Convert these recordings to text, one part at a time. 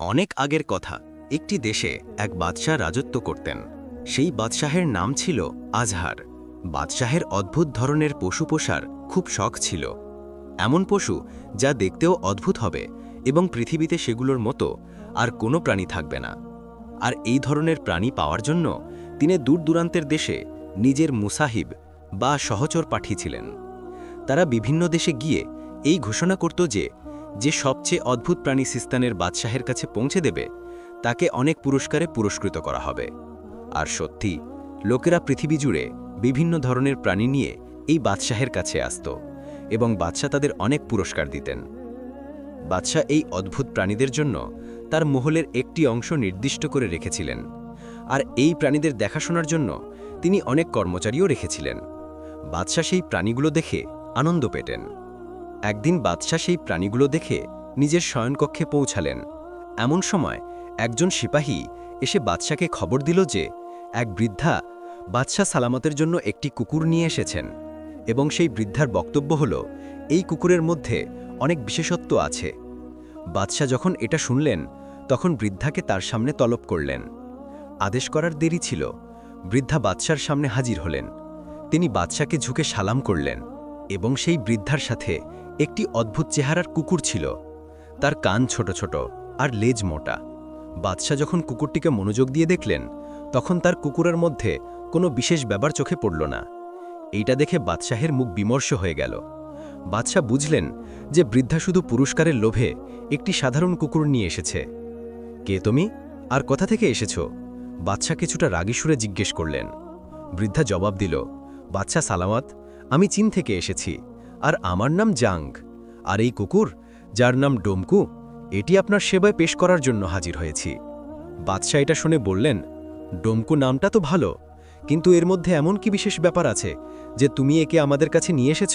অনেক আগের কথা, একটি দেশে এক বাদশাহ রাজত্ব করতেন। সেই বাদশাহের নাম ছিল আজহার। বাদশাহের অদ্ভুত ধরনের পশু পোষার খুব শখ ছিল। এমন পশু যা দেখতেও অদ্ভুত হবে এবং পৃথিবীতে সেগুলোর মতো আর কোনো প্রাণী থাকবে না। আর এই ধরনের প্রাণী পাওয়ার জন্য তিনি দূর দূরান্তের দেশে নিজের মুসাহিব বা সহচর পাঠিয়েছিলেন। তারা বিভিন্ন দেশে গিয়ে এই ঘোষণা করত যে সবচেয়ে অদ্ভুত প্রাণী সিস্তানের বাদশাহের কাছে পৌঁছে দেবে তাকে অনেক পুরস্কারে পুরস্কৃত করা হবে। আর সত্যি, লোকেরা পৃথিবী জুড়ে বিভিন্ন ধরনের প্রাণী নিয়ে এই বাদশাহের কাছে আসত এবং বাদশাহ তাদের অনেক পুরস্কার দিতেন। বাদশাহ এই অদ্ভুত প্রাণীদের জন্য তার মহলের একটি অংশ নির্দিষ্ট করে রেখেছিলেন, আর এই প্রাণীদের দেখাশোনার জন্য তিনি অনেক কর্মচারীও রেখেছিলেন। বাদশাহ সেই প্রাণীগুলো দেখে আনন্দ পেতেন। একদিন বাদশাহ সেই প্রাণীগুলো দেখে নিজের শয়নকক্ষে পৌঁছালেন। এমন সময় একজন সিপাহী এসে বাদশাকে খবর দিল যে এক বৃদ্ধা বাদশাহ সালামতের জন্য একটি কুকুর নিয়ে এসেছেন, এবং সেই বৃদ্ধার বক্তব্য হল এই কুকুরের মধ্যে অনেক বিশেষত্ব আছে। বাদশাহ যখন এটা শুনলেন তখন বৃদ্ধাকে তার সামনে তলব করলেন। আদেশ করার দেরি ছিল, বৃদ্ধা বাদশার সামনে হাজির হলেন। তিনি বাদশাকে ঝুঁকে সালাম করলেন, এবং সেই বৃদ্ধার সাথে একটি অদ্ভুত চেহারার কুকুর ছিল। তার কান ছোট ছোট আর লেজ মোটা। বাদশাহ যখন কুকুরটিকে মনোযোগ দিয়ে দেখলেন তখন তার কুকুরের মধ্যে কোনো বিশেষ ব্যাপার চোখে পড়ল না। এইটা দেখে বাদশাহের মুখ বিমর্ষ হয়ে গেল। বাদশাহ বুঝলেন যে বৃদ্ধা শুধু পুরস্কারের লোভে একটি সাধারণ কুকুর নিয়ে এসেছে। কে তুমি, আর কোথা থেকে এসেছ? বাদশাহ কিছুটা রাগী সুরে জিজ্ঞেস করলেন। বৃদ্ধা জবাব দিল, বাদশাহ সালামত, আমি চীন থেকে এসেছি, আর আমার নাম জাং। আর এই কুকুর, যার নাম ডোমকু, এটি আপনার সেবায় পেশ করার জন্য হাজির হয়েছি। বাদশাহ এটা শুনে বললেন, ডোমকু নামটা তো ভালো, কিন্তু এর মধ্যে এমন কি বিশেষ ব্যাপার আছে যে তুমি একে আমাদের কাছে নিয়ে এসেছ?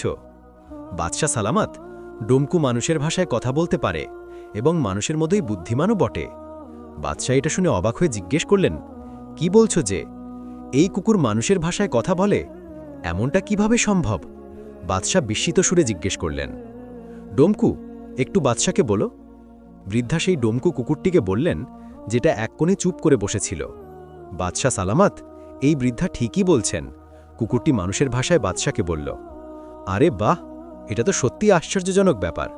বাদশাহ সালামত, ডোমকু মানুষের ভাষায় কথা বলতে পারে এবং মানুষের মতোই বুদ্ধিমানও বটে। বাদশাহ এটা শুনে অবাক হয়ে জিজ্ঞেস করলেন, কি বলছো যে এই কুকুর মানুষের ভাষায় কথা বলে? এমনটা কিভাবে সম্ভব? বাদশাহ বিস্মিত সুরে জিজ্ঞেস করলেন। ডোমকু, একটু বাদশাকে বলো। বৃদ্ধা সেই ডোমকু কুকুরটিকে বললেন, যেটা এক কোণে চুপ করে বসেছিল। বাদশাহ সালামত, এই বৃদ্ধা ঠিকই বলছেন। কুকুরটি মানুষের ভাষায় বাদশাকে বলল। আরে বাহ, এটা তো সত্যি আশ্চর্যজনক ব্যাপার।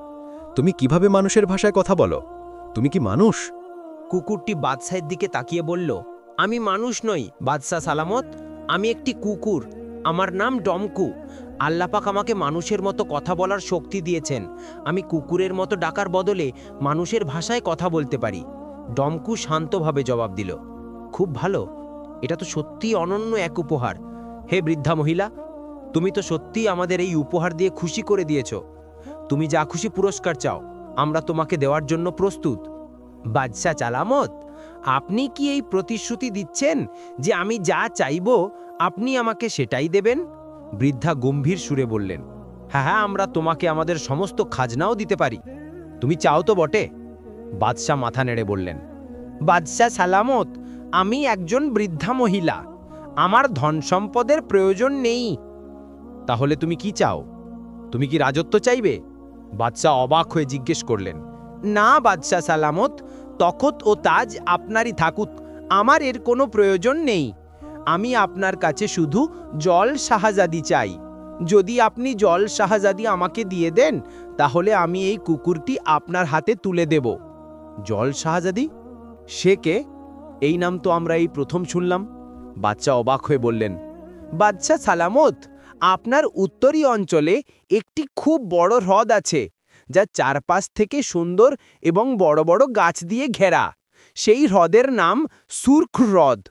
তুমি কিভাবে মানুষের ভাষায় কথা বলো? তুমি কি মানুষ? কুকুরটি বাদশাহের দিকে তাকিয়ে বলল, আমি মানুষ নই বাদশাহ সালামত, আমি একটি কুকুর। আমার নাম ডমকু। আল্লাপাক আমাকে মানুষের মতো কথা বলার শক্তি দিয়েছেন। আমি কুকুরের মতো ডাকার বদলে মানুষের ভাষায় কথা বলতে পারি। ডমকু শান্তভাবে জবাব দিল, খুব ভালো, এটা তো সত্যিই অনন্য এক উপহার। হে বৃদ্ধা মহিলা, তুমি তো সত্যিই আমাদের এই উপহার দিয়ে খুশি করে দিয়েছ। তুমি যা খুশি পুরস্কার চাও, আমরা তোমাকে দেওয়ার জন্য প্রস্তুত। বাদশাহ সালামত, আপনি কি এই প্রতিশ্রুতি দিচ্ছেন যে আমি যা চাইব আপনি আমাকে সেটাই দেবেন? বৃদ্ধা গম্ভীর সুরে বললেন, হ্যাঁ হ্যাঁ, আমরা তোমাকে আমাদের সমস্ত খাজনাও দিতে পারি। তুমি চাও তো বটে? বাদশাহ মাথা নেড়ে বললেন, বাদশাহ সালামত, আমি একজন বৃদ্ধা মহিলা, আমার ধন সম্পদের প্রয়োজন নেই। তাহলে তুমি কি চাও? তুমি কি রাজত্ব চাইবে? বাদশাহ অবাক হয়ে জিজ্ঞেস করলেন। না বাদশাহ সালামত, তখত ও তাজ আপনারই থাকুক, আমার এর কোনো প্রয়োজন নেই। আমি আপনার কাছে শুধু জল শাহজাদি চাই। যদি আপনি জল শাহজাদি আমাকে দিয়ে দেন তাহলে আমি এই কুকুরটি আপনার হাতে তুলে দেব। জল শাহজাদি? সে কে? এই নাম তো আমরা এই প্রথম শুনলাম। বাদশাহ অবাক হয়ে বললেন, বাদশাহ সালামত, আপনার উত্তরী অঞ্চলে একটি খুব বড় হ্রদ আছে, যা চারপাশ থেকে সুন্দর এবং বড় বড় গাছ দিয়ে ঘেরা। সেই হ্রদের নাম সুরখ হ্রদ।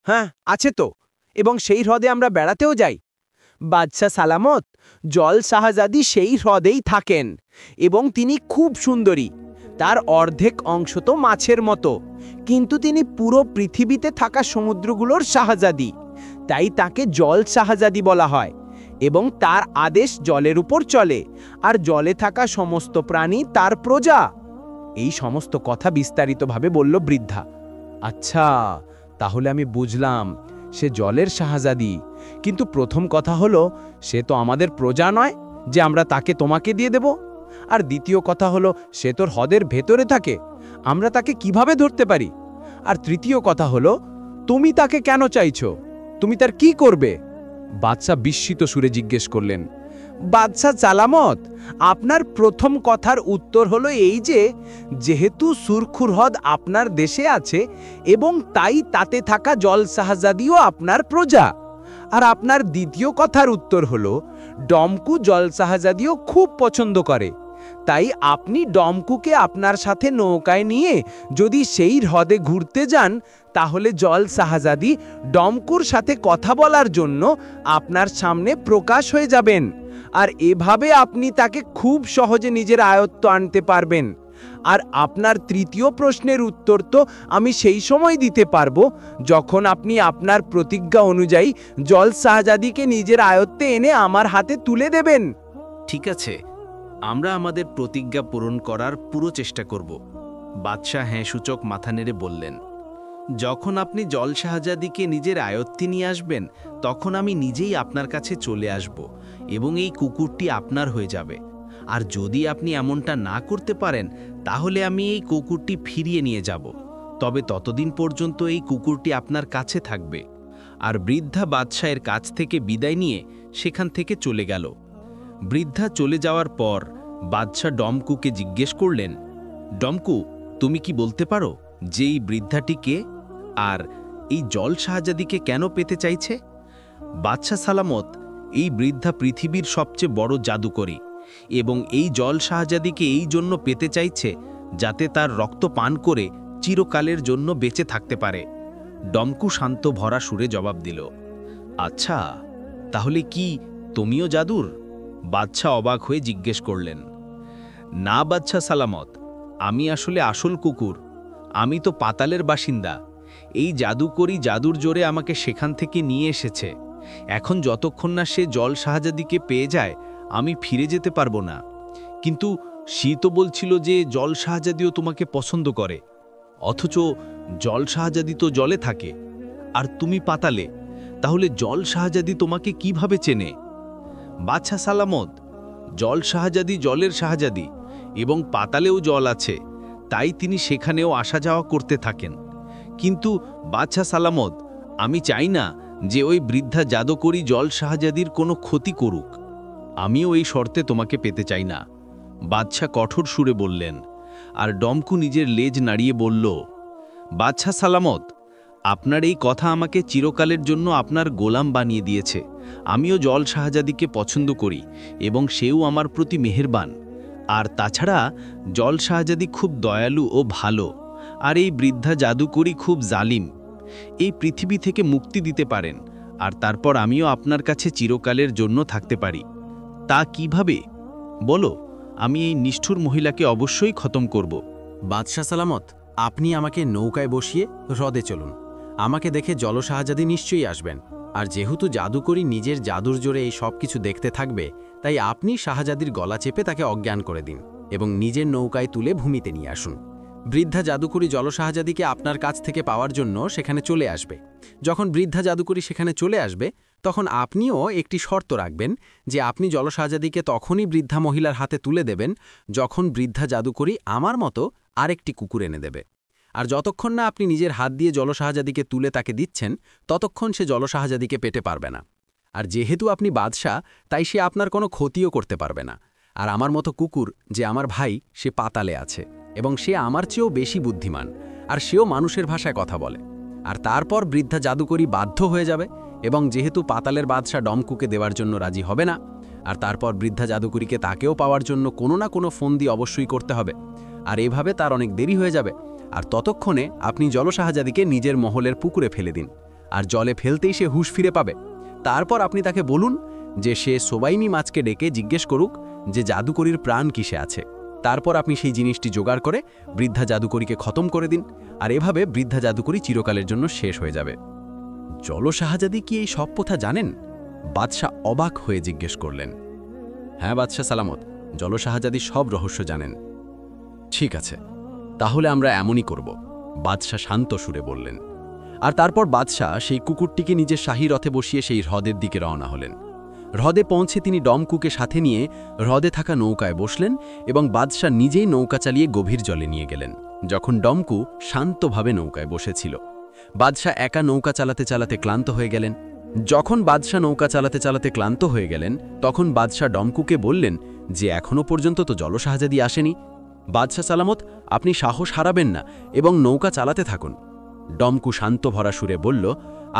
হ্যাঁ, আছে তো, এবং সেই হ্রদে আমরা বেড়াতেও যাই। বাদশাহ সালামত, জল শাহজাদি সেই হ্রদেই থাকেন, এবং তিনি খুব সুন্দরী। তার অর্ধেক অংশ তো মাছের মতো, কিন্তু তিনি পুরো পৃথিবীতে থাকা সমুদ্রগুলোর শাহজাদি, তাই তাকে জল শাহজাদি বলা হয়। এবং তার আদেশ জলের উপর চলে, আর জলে থাকা সমস্ত প্রাণী তার প্রজা। এই সমস্ত কথা বিস্তারিতভাবে বলল বৃদ্ধা। আচ্ছা, তাহলে আমি বুঝলাম, সে জলের শাহজাদি। কিন্তু প্রথম কথা হলো, সে তো আমাদের প্রজা নয় যে আমরা তাকে তোমাকে দিয়ে দেব। আর দ্বিতীয় কথা হলো, সে তোর হ্রদের ভেতরে থাকে। আমরা তাকে কিভাবে ধরতে পারি? আর তৃতীয় কথা হলো, তুমি তাকে কেন চাইছো? তুমি তার কি করবে? বাদশাহ বিস্মিত সুরে জিজ্ঞেস করলেন। বাদশাহ সালামত, আপনার প্রথম কথার উত্তর হলো এই যে, যেহেতু সুরখুর হ্রদ আপনার দেশে আছে এবং তাই তাতে থাকা জল শাহজাদিও আপনার প্রজা। আর আপনার দ্বিতীয় কথার উত্তর হলো, ডমকু জল শাহজাদিও খুব পছন্দ করে। তাই আপনি ডমকুকে আপনার সাথে নৌকায় নিয়ে যদি সেই হ্রদে ঘুরতে যান, তাহলে জল শাহজাদি ডমকুর সাথে কথা বলার জন্য আপনার সামনে প্রকাশ হয়ে যাবেন। আর এভাবে আপনি তাকে খুব সহজে নিজের আয়ত্ত আনতে পারবেন। আর আপনার তৃতীয় প্রশ্নের উত্তর তো আমি সেই সময় দিতে পারবো যখন আপনি আপনার প্রতিজ্ঞা অনুযায়ী জল শাহজাদিকে নিজের আয়ত্তে এনে আমার হাতে তুলে দেবেন। ঠিক আছে, আমরা আমাদের প্রতিজ্ঞা পূরণ করার পুরো চেষ্টা করব। বাদশাহ হ্যাঁ সূচক মাথা নেড়ে বললেন। যখন আপনি জল শাহজাদিকে নিজের আয়ত্তে নিয়ে আসবেন, তখন আমি নিজেই আপনার কাছে চলে আসব এবং এই কুকুরটি আপনার হয়ে যাবে। আর যদি আপনি এমনটা না করতে পারেন, তাহলে আমি এই কুকুরটি ফিরিয়ে নিয়ে যাব। তবে ততদিন পর্যন্ত এই কুকুরটি আপনার কাছে থাকবে। আর বৃদ্ধা বাদশাহের কাছ থেকে বিদায় নিয়ে সেখান থেকে চলে গেল। বৃদ্ধা চলে যাওয়ার পর বাদশাহ ডমকুকে জিজ্ঞেস করলেন, ডমকু, তুমি কি বলতে পারো যে এই বৃদ্ধাটি কে আর এই জল শাহজাদিকে কেন পেতে চাইছে? বাদশাহ সালামত, এই বৃদ্ধা পৃথিবীর সবচেয়ে বড় জাদুকরী এবং এই জল শাহজাদিকে এই জন্য পেতে চাইছে যাতে তার রক্ত পান করে চিরকালের জন্য বেঁচে থাকতে পারে। ডমকু শান্ত ভরা সুরে জবাব দিল, আচ্ছা, তাহলে কি তুমিও জাদুর? বাদশাহ অবাক হয়ে জিজ্ঞেস করলেন। না বাদশাহ সালামত, আমি আসলে আসল কুকুর। আমি তো পাতালের বাসিন্দা। এই জাদুকরী জাদুর জোরে আমাকে সেখান থেকে নিয়ে এসেছে। এখন যতক্ষণ না সে জল শাহজাদিকে পেয়ে যায়, আমি ফিরে যেতে পারবো না। কিন্তু সে তো বলছিল যে জল শাহজাদিও তোমাকে পছন্দ করে, অথচ জল শাহজাদি তো জলে থাকে আর তুমি পাতালে। তাহলে জল শাহজাদি তোমাকে কিভাবে চেনে? বাদশাহ সালামত, জল শাহজাদি জলের শাহজাদি এবং পাতালেও জল আছে, তাই তিনি সেখানেও আসা যাওয়া করতে থাকেন। কিন্তু বাদশাহ সালামত, আমি চাই না যে ওই বৃদ্ধা জাদুকরী জল শাহজাদির কোনো ক্ষতি করুক। আমিও এই শর্তে তোমাকে পেতে চাই না, বাদশাহ কঠোর সুরে বললেন। আর ডমকু নিজের লেজ নাড়িয়ে বলল, বাদশাহ সালামত, আপনার এই কথা আমাকে চিরকালের জন্য আপনার গোলাম বানিয়ে দিয়েছে। আমিও জল শাহজাদিকে পছন্দ করি এবং সেও আমার প্রতি মেহেরবান। আর তাছাড়া জল শাহজাদি খুব দয়ালু ও ভালো, আর এই বৃদ্ধা জাদুকরী খুব জালিম। এই পৃথিবী থেকে মুক্তি দিতে পারেন, আর তারপর আমিও আপনার কাছে চিরকালের জন্য থাকতে পারি। তা কিভাবে বলো? আমি এই নিষ্ঠুর মহিলাকে অবশ্যই খতম করব। বাদশাহ সালামত, আপনি আমাকে নৌকায় বসিয়ে হ্রদে চলুন। আমাকে দেখে জল শাহজাদি নিশ্চয়ই আসবেন। আর যেহেতু জাদুকরী নিজের জাদুর জোরে এই সব কিছু দেখতে থাকবে, তাই আপনি শাহজাদির গলা চেপে তাকে অজ্ঞান করে দিন এবং নিজের নৌকায় তুলে ভূমিতে নিয়ে আসুন। বৃদ্ধা জাদুকরী জল শাহজাদিকে আপনার কাছ থেকে পাওয়ার জন্য সেখানে চলে আসবে। যখন বৃদ্ধা জাদুকরী সেখানে চলে আসবে, তখন আপনিও একটি শর্ত রাখবেন যে আপনি জল শাহজাদিকে তখনই বৃদ্ধা মহিলার হাতে তুলে দেবেন যখন বৃদ্ধা জাদুকরী আমার মতো আরেকটি কুকুর এনে দেবে। আর যতক্ষণ না আপনি নিজের হাত দিয়ে জল শাহজাদিকে তুলে তাকে দিচ্ছেন, ততক্ষণ সে জল শাহজাদিকে পেতে পারবে না। আর যেহেতু আপনি বাদশাহ, তাই সে আপনার কোনো ক্ষতিও করতে পারবে না। আর আমার মতো কুকুর যে আমার ভাই, সে পাতালে আছে এবং সে আমার চেয়েও বেশি বুদ্ধিমান, আর সেও মানুষের ভাষায় কথা বলে। আর তারপর বৃদ্ধা জাদুকরী বাধ্য হয়ে যাবে এবং যেহেতু পাতালের বাদশাহ ডমকুকে দেওয়ার জন্য রাজি হবে না, আর তারপর বৃদ্ধা জাদুকরীকে তাকেও পাওয়ার জন্য কোনো না কোনো ফন্দি অবশ্যই করতে হবে। আর এভাবে তার অনেক দেরি হয়ে যাবে। আর ততক্ষণে আপনি জল শাহজাদিকে নিজের মহলের পুকুরে ফেলে দিন, আর জলে ফেলতেই সে হুঁশ ফিরে পাবে। তারপর আপনি তাকে বলুন যে সে সোবাইমি মাছকে ডেকে জিজ্ঞেস করুক যে জাদুকরীর প্রাণ কিসে আছে। তারপর আপনি সেই জিনিসটি জোগাড় করে বৃদ্ধা জাদুকরীকে খতম করে দিন, আর এভাবে বৃদ্ধা জাদুকরী চিরকালের জন্য শেষ হয়ে যাবে। জল শাহজাদি কি এই সব কথা জানেন? বাদশাহ অবাক হয়ে জিজ্ঞেস করলেন। হ্যাঁ বাদশাহ সালামত, জল শাহজাদি সব রহস্য জানেন। ঠিক আছে, তাহলে আমরা এমনই করব, বাদশাহ শান্ত সুরে বললেন। আর তারপর বাদশাহ সেই কুকুরটিকে নিজের শাহী রথে বসিয়ে সেই হ্রদের দিকে রওনা হলেন। হ্রদে পৌঁছে তিনি ডমকুকে সাথে নিয়ে হ্রদে থাকা নৌকায় বসলেন এবং বাদশাহ নিজেই নৌকা চালিয়ে গভীর জলে নিয়ে গেলেন। যখন ডমকু শান্তভাবে নৌকায় বসেছিল। বাদশাহ একা নৌকা চালাতে চালাতে ক্লান্ত হয়ে গেলেন। যখন বাদশাহ নৌকা চালাতে চালাতে ক্লান্ত হয়ে গেলেন, তখন বাদশাহ ডমকুকে বললেন যে এখনও পর্যন্ত তো জলসাহাজাদি আসেনি। বাদশাহ সালামত, আপনি সাহস হারাবেন না এবং নৌকা চালাতে থাকুন। ডমকু শান্ত ভরা সুরে বলল,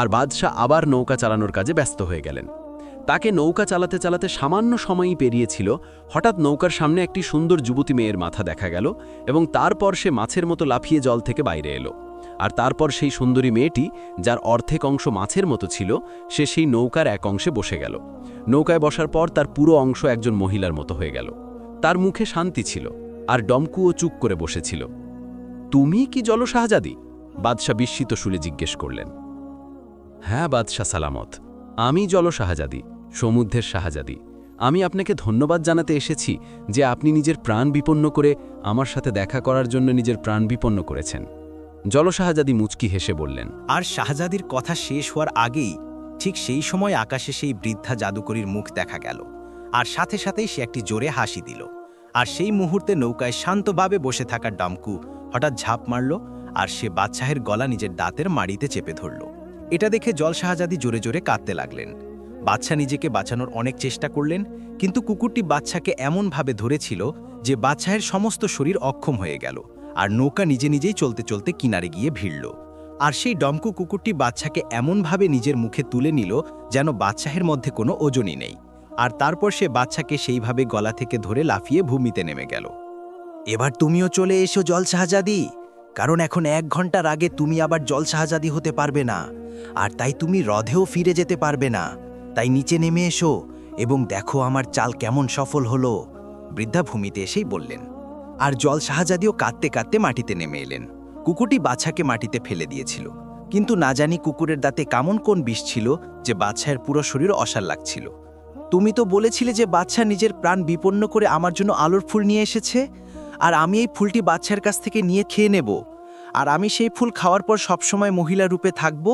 আর বাদশাহ আবার নৌকা চালানোর কাজে ব্যস্ত হয়ে গেলেন। তাকে নৌকা চালাতে চালাতে সামান্য সময়ই পেরিয়েছিল, হঠাৎ নৌকার সামনে একটি সুন্দর যুবতী মেয়ের মাথা দেখা গেল এবং তারপর সে মাছের মতো লাফিয়ে জল থেকে বাইরে এলো। আর তারপর সেই সুন্দরী মেয়েটি, যার অর্ধেক অংশ মাছের মতো ছিল, সে সেই নৌকার এক অংশে বসে গেল। নৌকায় বসার পর তার পুরো অংশ একজন মহিলার মতো হয়ে গেল। তার মুখে শান্তি ছিল, আর ডমকুও চুপ করে বসেছিল। তুমি কি জলসাহাজাদি? বাদশাহ বিস্মিত সুরে জিজ্ঞেস করলেন। হ্যাঁ বাদশাহ সালামত, আমি জলসাহাজাদি, সমুদ্রের শাহজাদি। আমি আপনাকে ধন্যবাদ জানাতে এসেছি যে আপনি নিজের প্রাণ বিপন্ন করে আমার সাথে দেখা করার জন্য নিজের প্রাণ বিপন্ন করেছেন। জলসাহাজাদি মুচকি হেসে বললেন। আর শাহজাদির কথা শেষ হওয়ার আগেই ঠিক সেই সময় আকাশে সেই বৃদ্ধা জাদুকরীর মুখ দেখা গেল, আর সাথে সাথেই সে একটি জোরে হাসি দিল। আর সেই মুহূর্তে নৌকায় শান্তভাবে বসে থাকা ডমকু হঠাৎ ঝাঁপ মারল, আর সে বাদশাহের গলা নিজের দাঁতের মাড়িতে চেপে ধরল। এটা দেখে জলসাহাজাদি জোরে জোরে কাঁদতে লাগলেন। বাদশাহ নিজেকে বাঁচানোর অনেক চেষ্টা করলেন, কিন্তু কুকুরটি বাদশাকে এমনভাবে ধরেছিল যে বাদশাহের সমস্ত শরীর অক্ষম হয়ে গেল, আর নৌকা নিজে নিজেই চলতে চলতে কিনারে গিয়ে ভিড়ল। আর সেই ডমকু কুকুরটি বাদশাকে এমনভাবে নিজের মুখে তুলে নিল যেন বাদশাহের মধ্যে কোনো ওজনই নেই। আর তারপর সে বাদশাকে সেইভাবে গলা থেকে ধরে লাফিয়ে ভূমিতে নেমে গেল। এবার তুমিও চলে এসো জলসাহাজাদি, কারণ এখন 1 ঘন্টার আগে তুমি আবার জলসাহাজাদি হতে পারবে না, আর তাই তুমি হ্রদেও ফিরে যেতে পারবে না। তাই নিচে নেমে এসো এবং দেখো আমার চাল কেমন সফল হলো। বৃদ্ধা ভূমিতে এসেই বললেন। আর জলসাহাজাদিও কাঁদতে কাঁদতে মাটিতে নেমে এলেন। কুকুরটি বাদশাকে মাটিতে ফেলে দিয়েছিল, কিন্তু না জানি কুকুরের দাঁতে কেমন কোন বিষ ছিল যে বাদশাহের পুরো শরীর অসার লাগছিল। তুমি তো বলেছিলে যে বাদশা নিজের প্রাণ বিপন্ন করে আমার জন্য আলোর ফুল নিয়ে এসেছে, আর আমি এই ফুলটি বাদশার কাছ থেকে নিয়ে খেয়ে নেব। আর আমি সেই ফুল খাওয়ার পর সবসময় মহিলা রূপে থাকব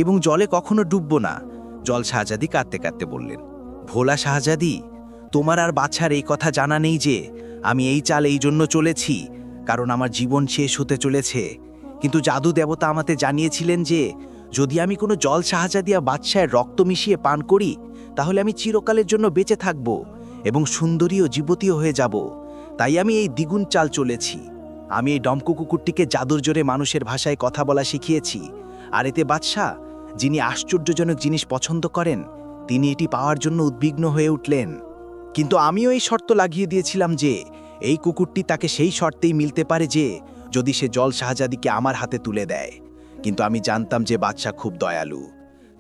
এবং জলে কখনো ডুবব না। জল শাহজাদি কাঁদতে কাঁদতে বললেন। ভোলা শাহজাদি, তোমার আর বাদশার এই কথা জানা নেই যে আমি এই চাল এই জন্য চলেছি কারণ আমার জীবন শেষ হতে চলেছে। কিন্তু জাদু দেবতা আমাকে জানিয়েছিলেন যে যদি আমি কোনো জল শাহজাদিয়া বাদশাহের রক্ত মিশিয়ে পান করি তাহলে আমি চিরকালের জন্য বেঁচে থাকব এবং সুন্দরী ও জীবতীয় হয়ে যাব। তাই আমি এই দ্বিগুণ চাল চলেছি। আমি এই ডমকু কুকুরটিকে জাদুর জোরে মানুষের ভাষায় কথা বলা শিখিয়েছি, আর এতে বাদশাহ, যিনি আশ্চর্যজনক জিনিস পছন্দ করেন, তিনি এটি পাওয়ার জন্য উদ্বিগ্ন হয়ে উঠলেন। কিন্তু আমিও এই শর্ত লাগিয়ে দিয়েছিলাম যে এই কুকুরটি তাকে সেই শর্তেই মিলতে পারে যে যদি সে জল শাহজাদিকে আমার হাতে তুলে দেয়। কিন্তু আমি জানতাম যে বাদশাহ খুব দয়ালু,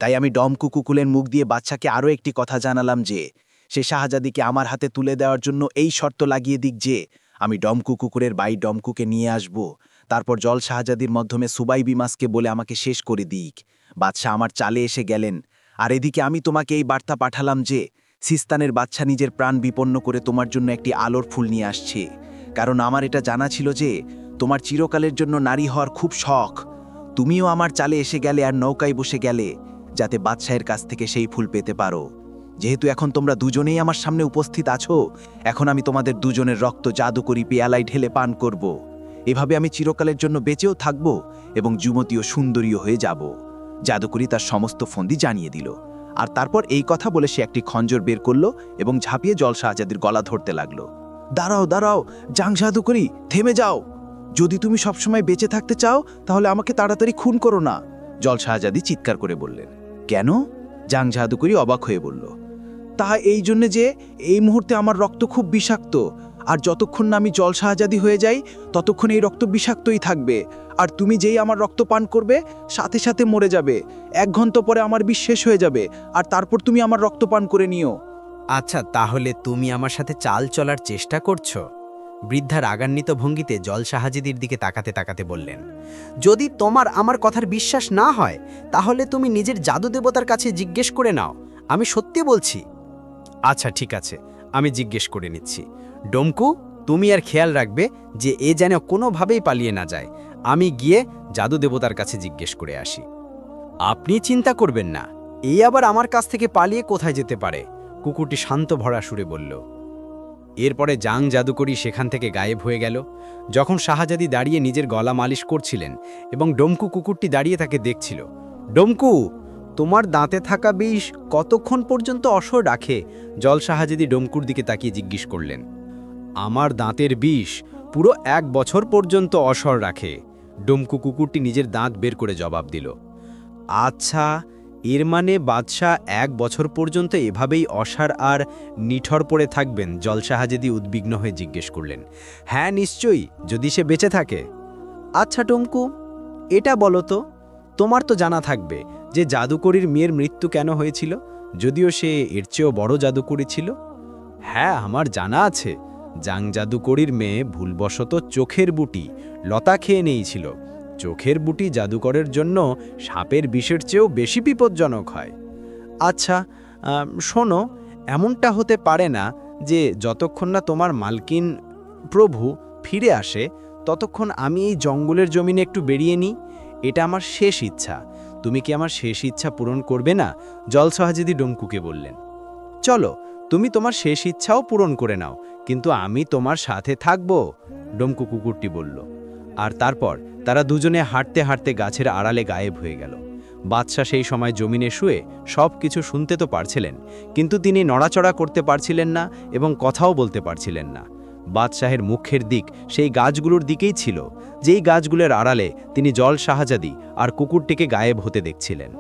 তাই আমি ডমকু কুকুলের মুখ দিয়ে বাদশাকে আরও একটি কথা জানালাম যে সে শাহজাদিকে আমার হাতে তুলে দেওয়ার জন্য এই শর্ত লাগিয়ে দিক যে আমি ডমকু কুকুরের বাই ডমকুকে নিয়ে আসব, তারপর জল শাহজাদির মাধ্যমে সুবাই বিমাসকে বলে আমাকে শেষ করে দিক। বাদশাহ আমার চালে এসে গেলেন। আর এদিকে আমি তোমাকে এই বার্তা পাঠালাম যে সিস্তানের বাদশাহ নিজের প্রাণ বিপন্ন করে তোমার জন্য একটি আলোর ফুল নিয়ে আসছে, কারণ আমার এটা জানা ছিল যে তোমার চিরকালের জন্য নারী হওয়ার খুব শখ। তুমিও আমার চালে এসে গেলে আর নৌকায় বসে গেলে যাতে বাদশাহের কাছ থেকে সেই ফুল পেতে পারো। যেহেতু এখন তোমরা দুজনেই আমার সামনে উপস্থিত আছো, এখন আমি তোমাদের দুজনের রক্ত জাদুকরি পেয়ালায় ঢেলে পান করব। এভাবে আমি চিরকালের জন্য বেঁচেও থাকব এবং যুবতী ও সুন্দরীও হয়ে যাব। জাদুকরি তার সমস্ত ফন্দি জানিয়ে দিল, আর তারপর এই কথা বলে সে একটি খঞ্জর বের করল এবং ঝাঁপিয়ে জল শাহজাদির গলা ধরতে লাগলো। দাঁড়াও দাঁড়াও জাং জাদুকরি, থেমে যাও। যদি তুমি সবসময় বেঁচে থাকতে চাও তাহলে আমাকে তাড়াতাড়ি খুন করো না। জল শাহজাদি চিৎকার করে বললেন। কেন? জাং জাদুকরি অবাক হয়ে বলল। তা এই জন্যে যে এই মুহূর্তে আমার রক্ত খুব বিষাক্ত, আর যতক্ষণ না আমি জল শাহজাদি হয়ে যাই ততক্ষণ এই রক্ত বিষাক্তই থাকবে। আর তুমি যেই আমার রক্ত পান করবে সাথে সাথে মরে যাবে। 1 ঘন্টা পরে আমার বিষ শেষ হয়ে যাবে, আর তারপর তুমি আমার রক্ত পান করে নিও। আচ্ছা, তাহলে তুমি আমার সাথে চাল চলার চেষ্টা করছো? বৃদ্ধা রাগান্বিত ভঙ্গিতে জল শাহজাদির দিকে তাকাতে তাকাতে বললেন। যদি তোমার আমার কথার বিশ্বাস না হয় তাহলে তুমি নিজের জাদু দেবতার কাছে জিজ্ঞেস করে নাও, আমি সত্যি বলছি। আচ্ছা ঠিক আছে, আমি জিজ্ঞেস করে নিচ্ছি। ডমকু, তুমি আর খেয়াল রাখবে যে এ যেন কোনোভাবেই পালিয়ে না যায়। আমি গিয়ে জাদু দেবতার কাছে জিজ্ঞেস করে আসি। আপনি চিন্তা করবেন না, এই আবার আমার কাছ থেকে পালিয়ে কোথায় যেতে পারে? কুকুরটি শান্ত ভরা সুরে বলল। এরপরে জাং জাদুকরি সেখান থেকে গায়েব হয়ে গেল। যখন শাহজাদি দাঁড়িয়ে নিজের গলা মালিশ করছিলেন এবং ডমকু কুকুরটি দাঁড়িয়ে তাকে দেখছিল। ডমকু, তোমার দাঁতে থাকা বিষ কতক্ষণ পর্যন্ত অসর রাখে? জল শাহজাদি ডমকুর দিকে তাকিয়ে জিজ্ঞেস করলেন। আমার দাঁতের বিষ পুরো 1 বছর পর্যন্ত অসর রাখে, ডমকু কুকুরটি নিজের দাঁত বের করে জবাব দিল। আচ্ছা, এর মানে বাদশাহ 1 বছর পর্যন্ত এভাবেই অসার আর নিঠর পড়ে থাকবেন? জল শাহজাদি উদ্বিগ্ন হয়ে জিজ্ঞেস করলেন। হ্যাঁ, নিশ্চয়ই, যদি সে বেঁচে থাকে। আচ্ছা ডমকু, এটা বলো তো, তোমার তো জানা থাকবে যে জাদুকরীর মেয়ের মৃত্যু কেন হয়েছিল, যদিও সে এর চেয়েও বড় জাদুকরী ছিল। হ্যাঁ, আমার জানা আছে। জাং জাদুকরীর মেয়ে ভুলবশত চোখের বুটি লতা খেয়ে নিয়েছিল। চোখের বুটি জাদুকরের জন্য সাপের বিষের চেয়েও বেশি বিপজ্জনক হয়। আচ্ছা, শোনো, এমনটা হতে পারে না যে যতক্ষণ না তোমার মালকিন প্রভু ফিরে আসে ততক্ষণ আমি এই জঙ্গলের জমিনে একটু বেরিয়ে নিই? এটা আমার শেষ ইচ্ছা। তুমি কি আমার শেষ ইচ্ছা পূরণ করবে না? জল শাহজাদি ডমকুকে বললেন। চলো, তুমি তোমার শেষ ইচ্ছাও পূরণ করে নাও, কিন্তু আমি তোমার সাথে থাকব, ডমকু কুকুরটি বলল। আর তারপর তারা দুজনে হাঁটতে হাঁটতে গাছের আড়ালে গায়েব হয়ে গেল। বাদশাহ সেই সময় জমিনে শুয়ে সব কিছু শুনতে তো পারছিলেন, কিন্তু তিনি নড়াচড়া করতে পারছিলেন না এবং কথাও বলতে পারছিলেন না। বাদশাহের মুখের দিক সেই গাছগুলোর দিকেই ছিল, যেই গাছগুলোর আড়ালে তিনি জল শাহজাদি আর কুকুরটিকে গায়েব হতে দেখছিলেন।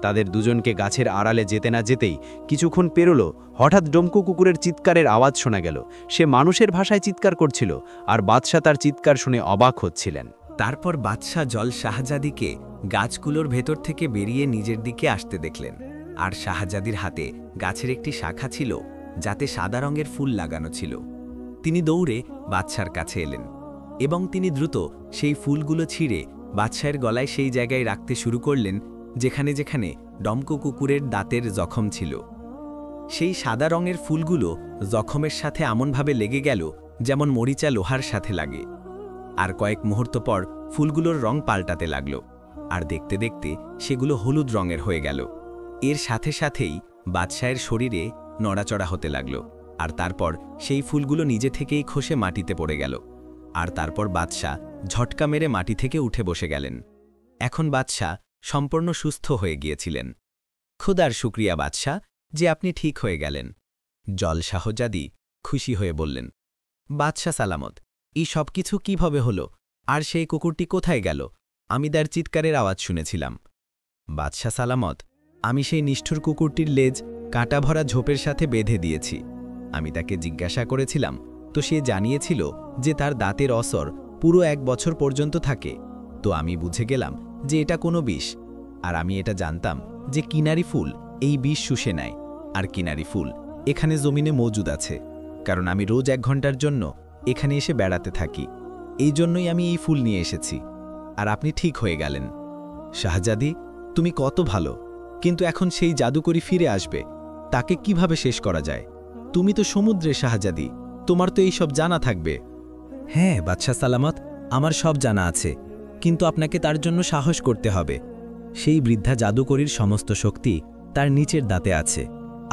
তাদের দুজনকে গাছের আড়ালে যেতে না যেতেই কিছুক্ষণ পেরোলো, হঠাৎ ডমকু কুকুরের চিৎকারের আওয়াজ শোনা গেল। সে মানুষের ভাষায় চিৎকার করছিল, আর বাদশাহ তার চিৎকার শুনে অবাক হচ্ছিলেন। তারপর বাদশাহ জল শাহজাদিকে গাছগুলোর ভেতর থেকে বেরিয়ে নিজের দিকে আসতে দেখলেন। আর শাহজাদির হাতে গাছের একটি শাখা ছিল যাতে সাদা রঙের ফুল লাগানো ছিল। তিনি দৌড়ে বাদশার কাছে এলেন এবং তিনি দ্রুত সেই ফুলগুলো ছিঁড়ে বাদশাহের গলায় সেই জায়গায় রাখতে শুরু করলেন যেখানে যেখানে ডমকু কুকুরের দাঁতের জখম ছিল। সেই সাদা রঙের ফুলগুলো জখমের সাথে এমনভাবে লেগে গেল যেমন মরিচা লোহার সাথে লাগে। আর কয়েক মুহূর্ত পর ফুলগুলোর রং পাল্টাতে লাগল, আর দেখতে দেখতে সেগুলো হলুদ রঙের হয়ে গেল। এর সাথে সাথেই বাদশাহের শরীরে নড়াচড়া হতে লাগল, আর তারপর সেই ফুলগুলো নিজে থেকেই খসে মাটিতে পড়ে গেল। আর তারপর বাদশাহ ঝটকা মেরে মাটি থেকে উঠে বসে গেলেন। এখন বাদশাহ সম্পূর্ণ সুস্থ হয়ে গিয়েছিলেন। খুদার শুক্রিয়া বাদশাহ যে আপনি ঠিক হয়ে গেলেন। জল শাহজাদি খুশি হয়ে বললেন। বাদশাহ সালামত, এই সব কিছু কীভাবে হলো? আর সেই কুকুরটি কোথায় গেল? আমি তার চিৎকারের আওয়াজ শুনেছিলাম। বাদশাহ সালামত, আমি সেই নিষ্ঠুর কুকুরটির লেজ কাঁটা ভরা ঝোপের সাথে বেঁধে দিয়েছি। আমি তাকে জিজ্ঞাসা করেছিলাম, তো সে জানিয়েছিল যে তার দাঁতের অসর পুরো 1 বছর পর্যন্ত থাকে। তো আমি বুঝে গেলাম যে এটা কোনো বিষ। আর আমি এটা জানতাম যে কিনারি ফুল এই বিষ শুষে নেয়, আর কিনারি ফুল এখানে জমিনে মজুদ আছে, কারণ আমি রোজ 1 ঘন্টার জন্য এখানে এসে বেড়াতে থাকি। এই জন্যই আমি এই ফুল নিয়ে এসেছি। আর আপনি ঠিক হয়ে গেলেন। শাহজাদি, তুমি কত ভালো, কিন্তু এখন সেই জাদুকরি ফিরে আসবে, তাকে কিভাবে শেষ করা যায়? তুমি তো সমুদ্রে শাহজাদি, তোমার তো এই সব জানা থাকবে। হ্যাঁ বাদশাহ সালামত, আমার সব জানা আছে, কিন্তু আপনাকে তার জন্য সাহস করতে হবে। সেই বৃদ্ধা জাদুকরীর সমস্ত শক্তি তার নিচের দাঁতে আছে।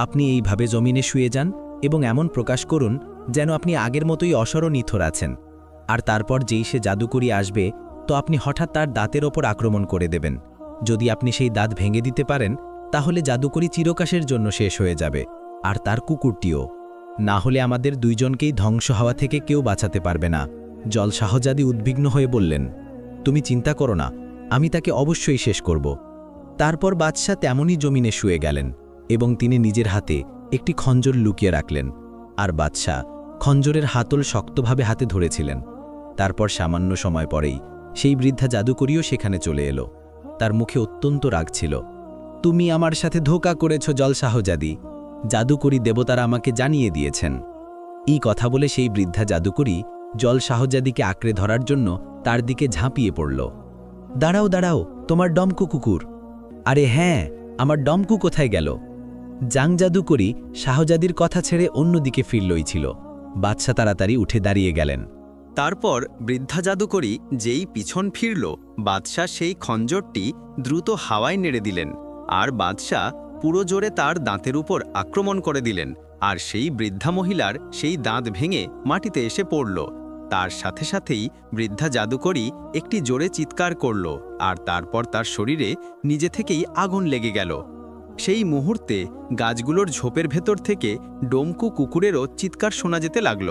আপনি এইভাবে জমিনে শুয়ে যান এবং এমন প্রকাশ করুন যেন আপনি আগের মতোই অসর ও নিথর আছেন। আর তারপর যেই সে জাদুকরী আসবে, তো আপনি হঠাৎ তার দাঁতের ওপর আক্রমণ করে দেবেন। যদি আপনি সেই দাঁত ভেঙে দিতে পারেন, তাহলে জাদুকরী চিরকাশের জন্য শেষ হয়ে যাবে, আর তার কুকুরটিও। না হলে আমাদের দুইজনকেই ধ্বংস হওয়া থেকে কেউ বাঁচাতে পারবে না। জল শাহজাদি উদ্বিগ্ন হয়ে বললেন, তুমি চিন্তা করো না, আমি তাকে অবশ্যই শেষ করব। তারপর বাদশাহ তেমনই জমিনে শুয়ে গেলেন এবং তিনি নিজের হাতে একটি খঞ্জর লুকিয়ে রাখলেন। আর বাদশাহ খঞ্জরের হাতল শক্তভাবে হাতে ধরেছিলেন। তারপর সামান্য সময় পরেই সেই বৃদ্ধা জাদুকরীও সেখানে চলে এলো। তার মুখে অত্যন্ত রাগ ছিল। তুমি আমার সাথে ধোঁকা করেছ জল শাহজাদি, জাদুকরী দেবতারা আমাকে জানিয়ে দিয়েছেন। এই কথা বলে সেই বৃদ্ধা জাদুকরী জল শাহজাদিকে আঁকড়ে ধরার জন্য তার দিকে ঝাঁপিয়ে পড়ল। দাঁড়াও দাঁড়াও, তোমার ডমকু কুকুর। আরে হ্যাঁ, আমার ডমকু কোথায় গেল? জাং জাদুকরী শাহজাদির কথা ছেড়ে অন্যদিকে ফিরলই ছিল। বাদশাহ তাড়াতাড়ি উঠে দাঁড়িয়ে গেলেন। তারপর বৃদ্ধা জাদুকরী যেই পিছন ফিরল, বাদশাহ সেই খঞ্জরটি দ্রুত হাওয়ায় নেড়ে দিলেন, আর বাদশাহ পুরো জোরে তার দাঁতের উপর আক্রমণ করে দিলেন। আর সেই বৃদ্ধা মহিলার সেই দাঁত ভেঙে মাটিতে এসে পড়ল। তার সাথে সাথেই বৃদ্ধা জাদুকরী একটি জোরে চিৎকার করল, আর তারপর তার শরীরে নিজে থেকেই আগুন লেগে গেল। সেই মুহূর্তে গাছগুলোর ঝোপের ভেতর থেকে ডোমকু কুকুরেরও চিৎকার শোনা যেতে লাগল,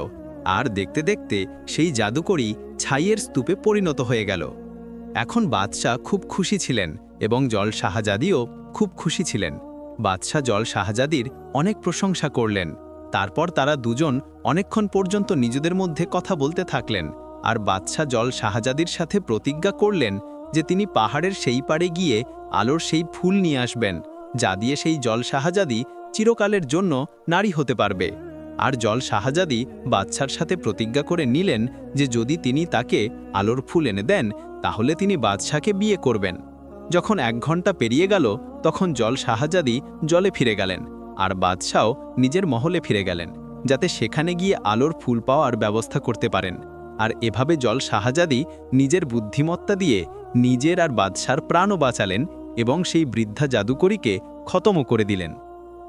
আর দেখতে দেখতে সেই জাদুকরী ছাইয়ের স্তূপে পরিণত হয়ে গেল। এখন বাদশাহ খুব খুশি ছিলেন এবং জল শাহজাদিও খুব খুশি ছিলেন। বাদশাহ জল শাহজাদির অনেক প্রশংসা করলেন। তারপর তারা দুজন অনেকক্ষণ পর্যন্ত নিজেদের মধ্যে কথা বলতে থাকলেন, আর বাদশাহ জল শাহজাদির সাথে প্রতিজ্ঞা করলেন যে তিনি পাহাড়ের সেই পাড়ে গিয়ে আলোর সেই ফুল নিয়ে আসবেন, যা দিয়ে সেই জল শাহজাদি চিরকালের জন্য নারী হতে পারবে। আর জল শাহজাদি বাদশার সাথে প্রতিজ্ঞা করে নিলেন যে যদি তিনি তাকে আলোর ফুল এনে দেন তাহলে তিনি বাদশাকে বিয়ে করবেন। যখন 1 ঘন্টা পেরিয়ে গেল তখন জল শাহজাদি জলে ফিরে গেলেন, আর বাদশাও নিজের মহলে ফিরে গেলেন, যাতে সেখানে গিয়ে আলোর ফুল পাওয়ার ব্যবস্থা করতে পারেন। আর এভাবে জল শাহজাদি নিজের বুদ্ধিমত্তা দিয়ে নিজের আর বাদশার প্রাণও বাঁচালেন এবং সেই বৃদ্ধা জাদুকরীকে খতমও করে দিলেন।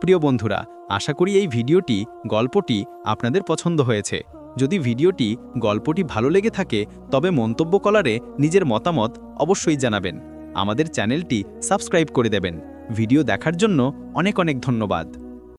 প্রিয় বন্ধুরা, আশা করি এই ভিডিওটি গল্পটি আপনাদের পছন্দ হয়েছে। যদি ভিডিওটি গল্পটি ভালো লেগে থাকে তবে মন্তব্য কলারে নিজের মতামত অবশ্যই জানাবেন। আমাদের চ্যানেলটি সাবস্ক্রাইব করে দেবেন। ভিডিও দেখার জন্য অনেক অনেক ধন্যবাদ।